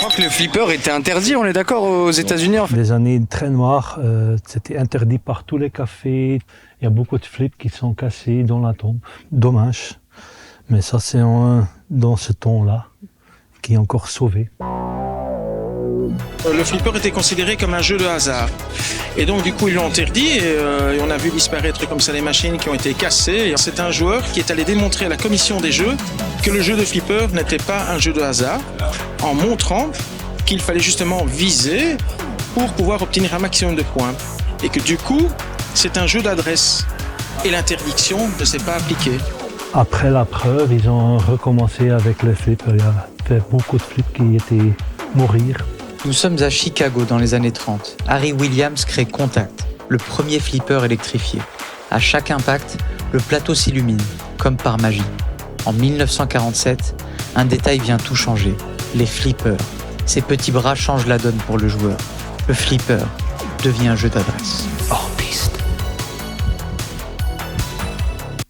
crois que le flipper était interdit, on est d'accord, aux États-Unis en fait. Des années très noires, c'était interdit par tous les cafés. Il y a beaucoup de flips qui sont cassés dans la tombe. Dommage. Mais ça, c'est dans ce ton-là qui est encore sauvé. Le flipper était considéré comme un jeu de hasard. Et donc, du coup, ils l'ont interdit et on a vu disparaître comme ça les machines qui ont été cassées. Et c'est un joueur qui est allé démontrer à la commission des jeux que le jeu de flipper n'était pas un jeu de hasard, en montrant qu'il fallait justement viser pour pouvoir obtenir un maximum de points. Et que du coup, c'est un jeu d'adresse. Et l'interdiction ne s'est pas appliquée. Après la preuve, ils ont recommencé avec les flips. Il y a fait beaucoup de flips qui étaient mourir. Nous sommes à Chicago dans les années 30. Harry Williams crée Contact, le premier flipper électrifié. À chaque impact, le plateau s'illumine, comme par magie. En 1947, un détail vient tout changer. Les flippers. Ces petits bras changent la donne pour le joueur. Le flipper devient un jeu d'adresse.